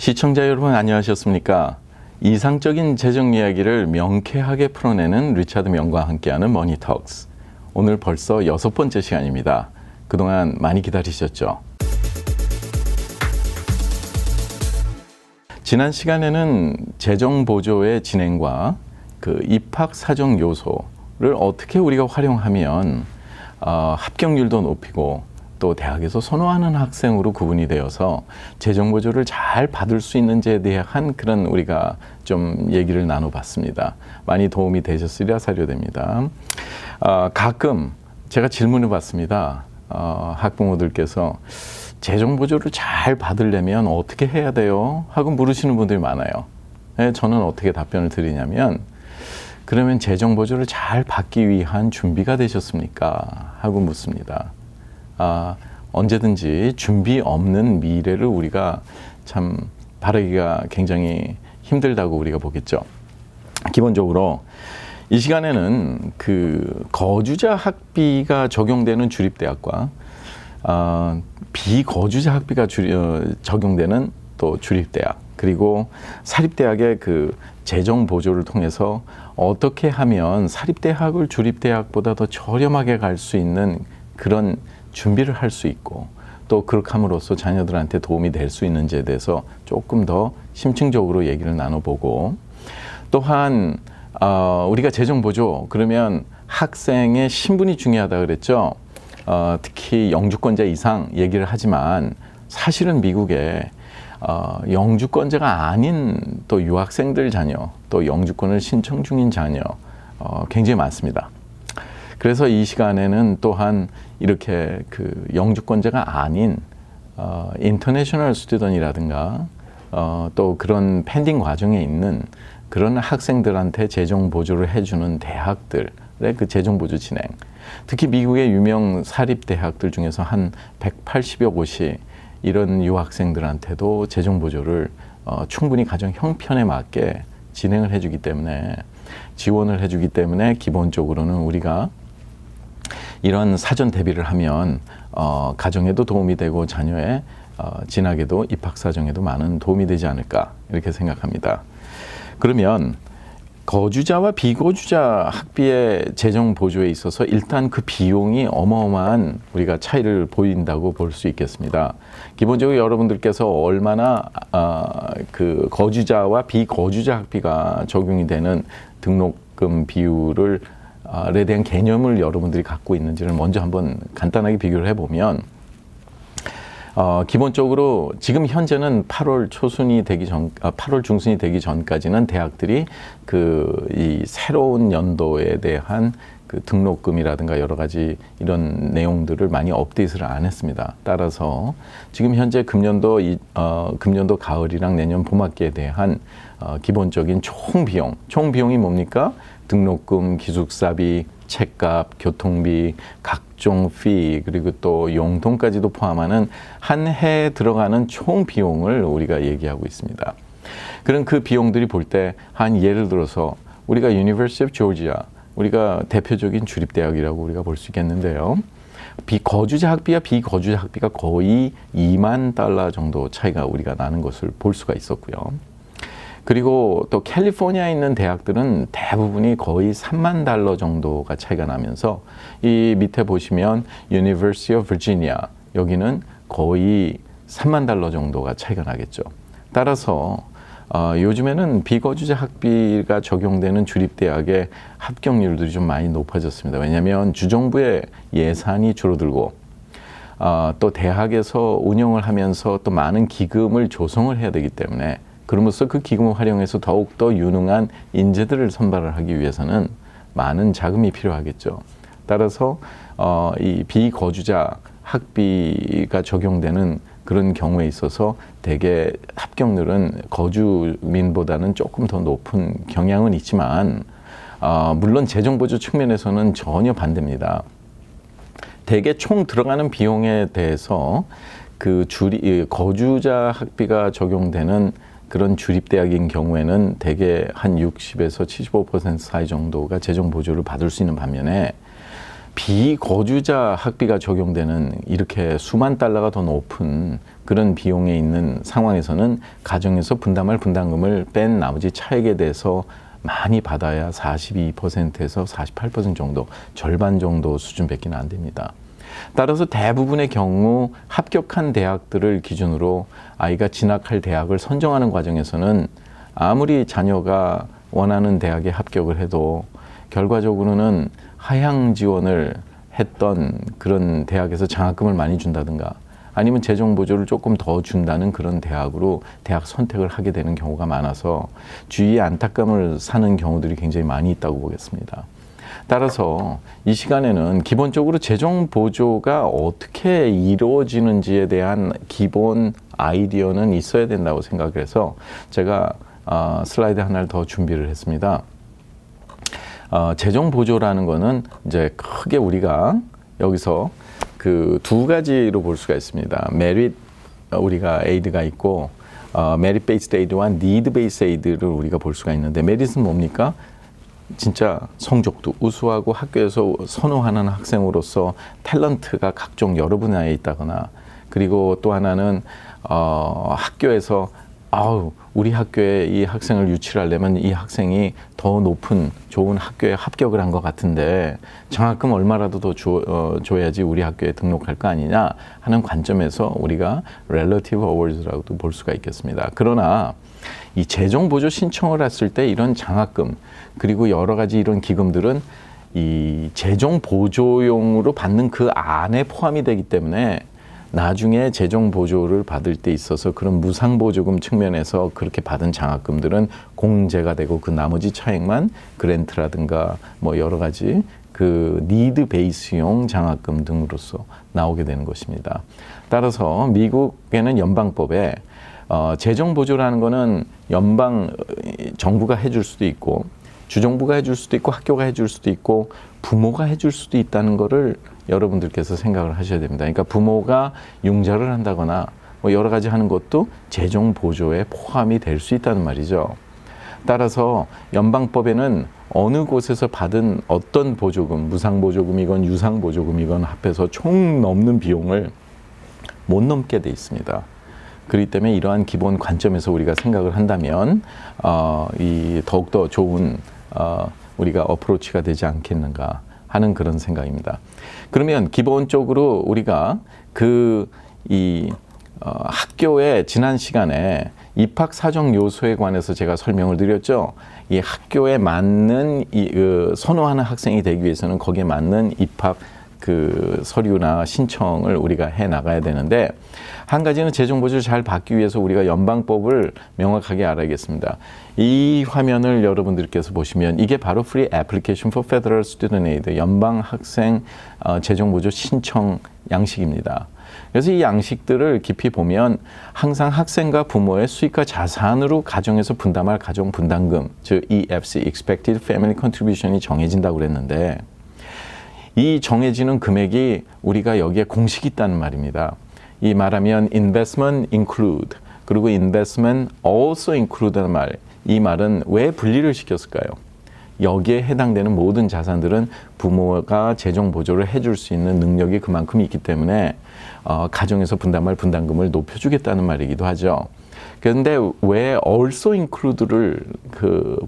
시청자 여러분 안녕하셨습니까? 이상적인 재정 이야기를 명쾌하게 풀어내는 리차드 명과 함께하는 머니톡스. 오늘 벌써 6번째 시간입니다. 그동안 많이 기다리셨죠? 지난 시간에는 재정 보조의 진행과 그 입학 사정 요소를 어떻게 우리가 활용하면 합격률도 높이고 또 대학에서 선호하는 학생으로 구분이 되어서 재정 보조를 잘 받을 수 있는지에 대한 그런 우리가 좀 얘기를 나눠봤습니다. 많이 도움이 되셨으리라 사료됩니다. 가끔 제가 질문을 받습니다. 학부모들께서 재정 보조를 잘 받으려면 어떻게 해야 돼요? 하고 물으시는 분들이 많아요. 저는 어떻게 답변을 드리냐면 그러면 재정 보조를 잘 받기 위한 준비가 되셨습니까? 하고 묻습니다. 언제든지 준비 없는 미래를 우리가 참 바라기가 굉장히 힘들다고 우리가 보겠죠. 기본적으로 이 시간에는 그 거주자 학비가 적용되는 주립대학과 비거주자 학비가 적용되는 또 주립대학, 그리고 사립대학의 그 재정 보조를 통해서 어떻게 하면 사립대학을 주립대학보다 더 저렴하게 갈 수 있는 그런 준비를 할 수 있고 또 그렇게 함으로써 자녀들한테 도움이 될 수 있는지에 대해서 조금 더 심층적으로 얘기를 나눠보고, 또한 우리가 재정 보조 그러면 학생의 신분이 중요하다 그랬죠. 특히 영주권자 이상 얘기를 하지만 사실은 미국에 영주권자가 아닌 또 유학생들 자녀, 또 영주권을 신청 중인 자녀 굉장히 많습니다. 그래서 이 시간에는 또한 이렇게 그 영주권자가 아닌 인터내셔널 스튜던이라든가 또 그런 펜딩 과정에 있는 그런 학생들한테 재정 보조를 해주는 대학들의 그 재정 보조 진행, 특히 미국의 유명 사립 대학들 중에서 한 180여 곳이 이런 유학생들한테도 재정 보조를 충분히 가정 형편에 맞게 진행을 해주기 때문에, 지원을 해주기 때문에 기본적으로는 우리가 이런 사전 대비를 하면 가정에도 도움이 되고 자녀의 진학에도 입학 사정에도 많은 도움이 되지 않을까 이렇게 생각합니다. 그러면 거주자와 비거주자 학비의 재정 보조에 있어서 일단 그 비용이 어마어마한 우리가 차이를 보인다고 볼 수 있겠습니다. 기본적으로 여러분들께서 얼마나 그 거주자와 비거주자 학비가 적용이 되는 등록금 비율을 에 대한 개념을 여러분들이 갖고 있는지를 먼저 한번 간단하게 비교를 해보면, 기본적으로 지금 현재는 8월 초순이 되기 전, 8월 중순이 되기 전까지는 대학들이 이 새로운 연도에 대한 그 등록금이라든가 여러 가지 이런 내용들을 많이 업데이트를 안 했습니다. 따라서 지금 현재 금년도 가을이랑 내년 봄학기에 대한 기본적인 총 비용이 뭡니까? 등록금, 기숙사비, 책값, 교통비, 각종 피, 그리고 또 용돈까지도 포함하는 한 해에 들어가는 총 비용을 우리가 얘기하고 있습니다. 그런 그 비용들이 볼 때 한 예를 들어서 우리가 University of Georgia, 우리가 대표적인 주립대학이라고 우리가 볼 수 있겠는데요. 거주자 학비와 비거주자 학비가 거의 $20,000 정도 차이가 우리가 나는 것을 볼 수가 있었고요. 그리고 또 캘리포니아에 있는 대학들은 대부분이 거의 $30,000 정도가 차이가 나면서 이 밑에 보시면 University of Virginia, 여기는 거의 $30,000 정도가 차이가 나겠죠. 따라서 요즘에는 비거주자 학비가 적용되는 주립대학의 합격률들이 좀 많이 높아졌습니다. 왜냐하면 주정부의 예산이 줄어들고 또 대학에서 운영을 하면서 또 많은 기금을 조성을 해야 되기 때문에, 그러면서 그 기금을 활용해서 더욱더 유능한 인재들을 선발을 하기 위해서는 많은 자금이 필요하겠죠. 따라서 이 비거주자 학비가 적용되는 그런 경우에 있어서 대개 합격률은 거주민보다는 조금 더 높은 경향은 있지만, 물론 재정보조 측면에서는 전혀 반대입니다. 대개 총 들어가는 비용에 대해서 거주자 학비가 적용되는 그런 주립대학인 경우에는 대개 한 60에서 75% 사이 정도가 재정 보조를 받을 수 있는 반면에, 비거주자 학비가 적용되는 이렇게 수만 달러가 더 높은 그런 비용에 있는 상황에서는 가정에서 분담할 분담금을 뺀 나머지 차액에 대해서 많이 받아야 42%에서 48% 정도, 절반 정도 수준밖에 안 됩니다. 따라서 대부분의 경우 합격한 대학들을 기준으로 아이가 진학할 대학을 선정하는 과정에서는 아무리 자녀가 원하는 대학에 합격을 해도 결과적으로는 하향 지원을 했던 그런 대학에서 장학금을 많이 준다든가 아니면 재정 보조를 조금 더 준다는 그런 대학으로 대학 선택을 하게 되는 경우가 많아서 주위에 안타까움을 사는 경우들이 굉장히 많이 있다고 보겠습니다. 따라서 이 시간에는 기본적으로 재정 보조가 어떻게 이루어지는지에 대한 기본 아이디어는 있어야 된다고 생각을 해서 제가 슬라이드 하나를 더 준비를 했습니다. 재정 보조라는 거는 이제 크게 우리가 여기서 그 두 가지로 볼 수가 있습니다. 메릿 우리가 에이드가 있고 메릿 베이스드 에이드와 니드 베이스드 에이드를 우리가 볼 수가 있는데 메릿은 뭡니까? 진짜 성적도 우수하고 학교에서 선호하는 학생으로서 탤런트가 각종 여러 분야에 있다거나 그리고 또 하나는 학교에서 우리 학교에 이 학생을 유치를 하려면 이 학생이 더 높은 좋은 학교에 합격을 한 것 같은데 장학금 얼마라도 더 줘야지 우리 학교에 등록할 거 아니냐 하는 관점에서 우리가 relative awards라고도 볼 수가 있겠습니다. 그러나 이 재정 보조 신청을 했을 때 이런 장학금 그리고 여러 가지 이런 기금들은 이 재정 보조용으로 받는 그 안에 포함이 되기 때문에 나중에 재정 보조를 받을 때 있어서 그런 무상보조금 측면에서 그렇게 받은 장학금들은 공제가 되고 그 나머지 차액만 그랜트라든가 뭐 여러 가지 그 니드 베이스용 장학금 등으로서 나오게 되는 것입니다. 따라서 미국에는 연방법에 재정 보조라는 거는 연방 정부가 해줄 수도 있고 주정부가 해줄 수도 있고 학교가 해줄 수도 있고 부모가 해줄 수도 있다는 거를 여러분들께서 생각을 하셔야 됩니다. 그러니까 부모가 융자를 한다거나 뭐 여러 가지 하는 것도 재정 보조에 포함이 될 수 있다는 말이죠. 따라서 연방법에는 어느 곳에서 받은 어떤 보조금, 무상보조금이건 유상보조금이건 합해서 총 넘는 비용을 못 넘게 돼 있습니다. 그렇기 때문에 이러한 기본 관점에서 우리가 생각을 한다면 이 더욱더 좋은 우리가 어프로치가 되지 않겠는가 하는 그런 생각입니다. 그러면 기본적으로 우리가 학교의 지난 시간에 입학 사정 요소에 관해서 제가 설명을 드렸죠. 이 학교에 맞는 선호하는 학생이 되기 위해서는 거기에 맞는 입학 서류나 신청을 우리가 해 나가야 되는데 한 가지는 재정 보조를 잘 받기 위해서 우리가 연방법을 명확하게 알아야겠습니다. 이 화면을 여러분들께서 보시면 이게 바로 Free Application for Federal Student Aid 연방 학생 재정 보조 신청 양식입니다. 그래서 이 양식들을 깊이 보면 항상 학생과 부모의 수입과 자산으로 가정에서 분담할 가정 분담금, 즉 EFC (Expected Family Contribution이) 정해진다고 그랬는데 이 정해지는 금액이 우리가 여기에 공식이 있다는 말입니다. 이 말하면 investment include 그리고 investment also include라는 말, 이 말은 왜 분리를 시켰을까요? 여기에 해당되는 모든 자산들은 부모가 재정 보조를 해줄 수 있는 능력이 그만큼 있기 때문에 가정에서 분담할 분담금을 높여주겠다는 말이기도 하죠. 그런데 왜 also include를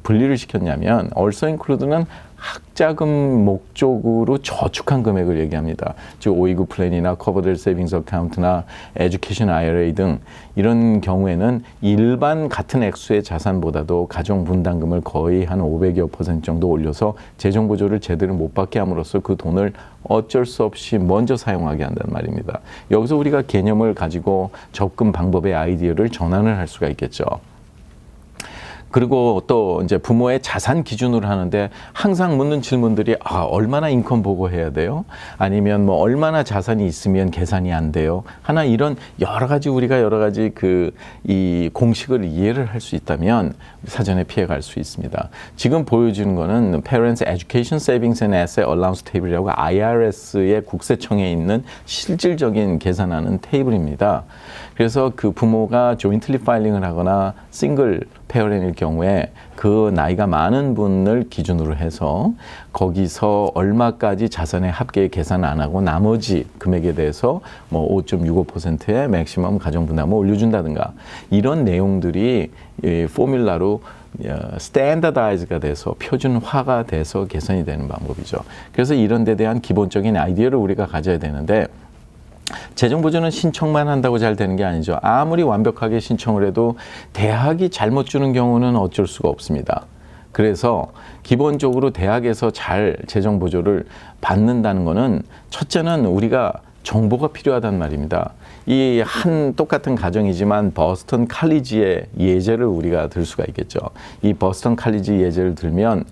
분리를 시켰냐면 also include는 학자금 목적으로 저축한 금액을 얘기합니다. 즉 오이구 플랜이나 커버될 세이빙스 어카운트나 에듀케이션 IRA 등 이런 경우에는 일반 같은 액수의 자산보다도 가정 분담금을 거의 한 500여 % 정도 올려서 재정 보조를 제대로 못 받게 함으로써 그 돈을 어쩔 수 없이 먼저 사용하게 한다는 말입니다. 여기서 우리가 개념을 가지고 접근 방법의 아이디어를 전환을 할 수가 있겠죠. 그리고 또 이제 부모의 자산 기준으로 하는데 항상 묻는 질문들이 얼마나 인컴 보고해야 돼요? 아니면 뭐 얼마나 자산이 있으면 계산이 안 돼요? 하나 이런 여러 가지 우리가 여러 가지 이 공식을 이해를 할 수 있다면 사전에 피해갈 수 있습니다. 지금 보여주는 거는 Parents Education Savings and Asset Allowance Table이라고 IRS의 국세청에 있는 실질적인 계산하는 테이블입니다. 그래서 그 부모가 조인틀리 파일링을 하거나 싱글 페어랜일 경우에 그 나이가 많은 분을 기준으로 해서 거기서 얼마까지 자산의 합계 계산 안 하고 나머지 금액에 대해서 뭐 5.65%의 맥시멈 가정부담을 올려준다든가 이런 내용들이 이 포뮬라로 스탠다다이즈가 돼서 표준화가 돼서 개선이 되는 방법이죠. 그래서 이런 데 대한 기본적인 아이디어를 우리가 가져야 되는데 재정보조는 신청만 한다고 잘 되는 게 아니죠. 아무리 완벽하게 신청을 해도 대학이 잘못 주는 경우는 어쩔 수가 없습니다. 그래서 기본적으로 대학에서 잘 재정보조를 받는다는 거는 첫째는 우리가 정보가 필요하단 말입니다. 이 한 똑같은 가정이지만 버스턴 칼리지의 예제를 우리가 들 수가 있겠죠. 이 버스턴 칼리지 예제를 들면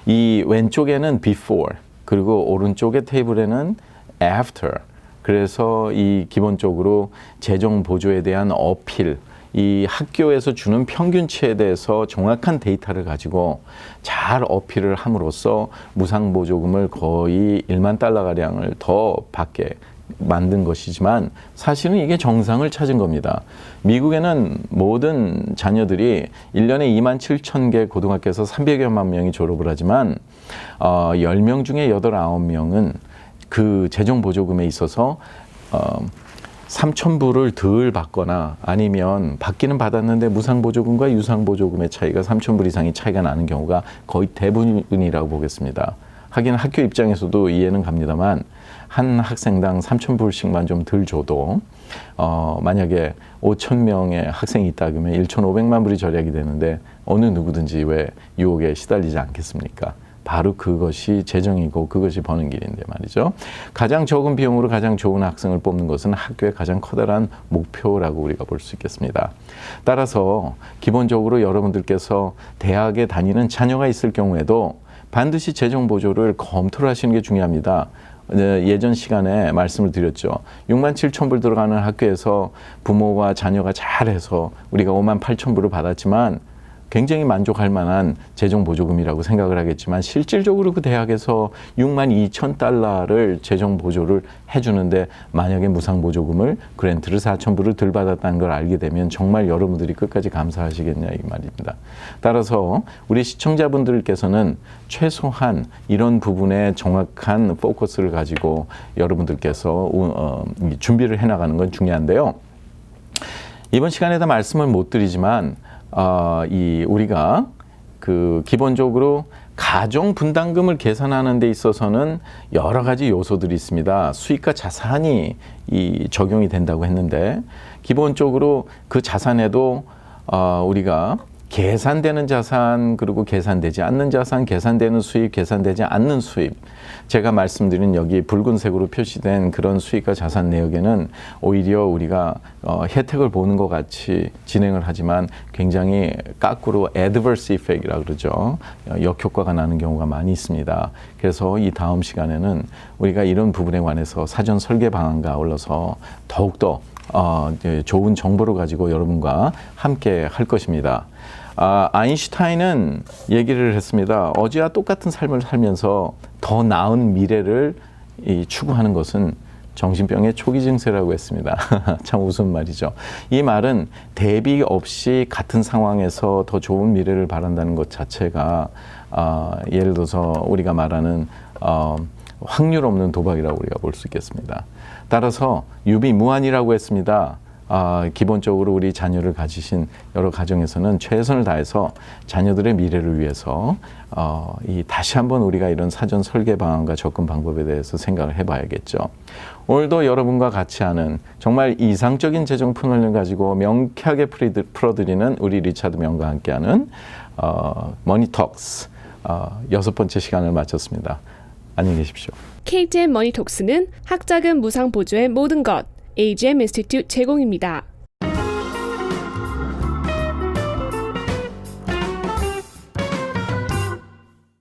이 왼쪽에는 before 그리고 오른쪽의 테이블에는 after 그래서 이 기본적으로 재정 보조에 대한 어필, 이 학교에서 주는 평균치에 대해서 정확한 데이터를 가지고 잘 어필을 함으로써 무상보조금을 거의 1만 달러가량을 더 받게 만든 것이지만 사실은 이게 정상을 찾은 겁니다. 미국에는 모든 자녀들이 1년에 2만 7천 개 고등학교에서 300여만 명이 졸업을 하지만 10명 중에 8, 9명은 그 재정보조금에 있어서 3,000불을 덜 받거나 아니면 받기는 받았는데 무상보조금과 유상보조금의 차이가 3,000불 이상의 차이가 나는 경우가 거의 대부분이라고 보겠습니다. 하긴 학교 입장에서도 이해는 갑니다만 한 학생당 3,000불씩만 좀 덜 줘도 만약에 5,000명의 학생이 있다 그러면 1,500만 불이 절약이 되는데 어느 누구든지 왜 유혹에 시달리지 않겠습니까? 바로 그것이 재정이고 그것이 버는 길인데 말이죠. 가장 적은 비용으로 가장 좋은 학생을 뽑는 것은 학교의 가장 커다란 목표라고 우리가 볼 수 있겠습니다. 따라서 기본적으로 여러분들께서 대학에 다니는 자녀가 있을 경우에도 반드시 재정 보조를 검토를 하시는 게 중요합니다. 예전 시간에 말씀을 드렸죠. 6만 7천 불 들어가는 학교에서 부모와 자녀가 잘해서 우리가 5만 8천 불을 받았지만 굉장히 만족할 만한 재정 보조금이라고 생각을 하겠지만 실질적으로 그 대학에서 6만 2천 달러를 재정 보조를 해주는데 만약에 무상 보조금을 그랜트를 4천 불을 덜 받았다는 걸 알게 되면 정말 여러분들이 끝까지 감사하시겠냐 이 말입니다. 따라서 우리 시청자분들께서는 최소한 이런 부분에 정확한 포커스를 가지고 여러분들께서 준비를 해나가는 건 중요한데요. 이번 시간에다 말씀을 못 드리지만 우리가 그 기본적으로 가정 분담금을 계산하는 데 있어서는 여러 가지 요소들이 있습니다. 수익과 자산이 적용이 된다고 했는데 기본적으로 그 자산에도 우리가 계산되는 자산 그리고 계산되지 않는 자산, 계산되는 수입, 계산되지 않는 수입. 제가 말씀드린 여기 붉은색으로 표시된 그런 수익과 자산 내역에는 오히려 우리가 혜택을 보는 것 같이 진행을 하지만 굉장히 거꾸로 adverse effect이라고 그러죠. 역효과가 나는 경우가 많이 있습니다. 그래서 이 다음 시간에는 우리가 이런 부분에 관해서 사전 설계 방안과 아울러서 더욱더 좋은 정보를 가지고 여러분과 함께 할 것입니다. 아인슈타인은 얘기를 했습니다. 어제와 똑같은 삶을 살면서 더 나은 미래를 추구하는 것은 정신병의 초기 증세라고 했습니다. 참 우스운 말이죠. 이 말은 대비 없이 같은 상황에서 더 좋은 미래를 바란다는 것 자체가 예를 들어서 우리가 말하는 확률 없는 도박이라고 우리가 볼 수 있겠습니다. 따라서 유비무환이라고 했습니다. 기본적으로 우리 자녀를 가지신 여러 가정에서는 최선을 다해서 자녀들의 미래를 위해서 다시 한번 우리가 이런 사전 설계 방안과 접근 방법에 대해서 생각을 해봐야겠죠. 오늘도 여러분과 같이 하는 정말 이상적인 재정 푸널을 가지고 명쾌하게 풀어드리는 우리 리차드 명과 함께하는 머니톡스 6번째 시간을 마쳤습니다. 안녕히 계십시오. KTN 머니톡스는 학자금 무상 보조의 모든 것 AGM 인스티튜트 제공입니다.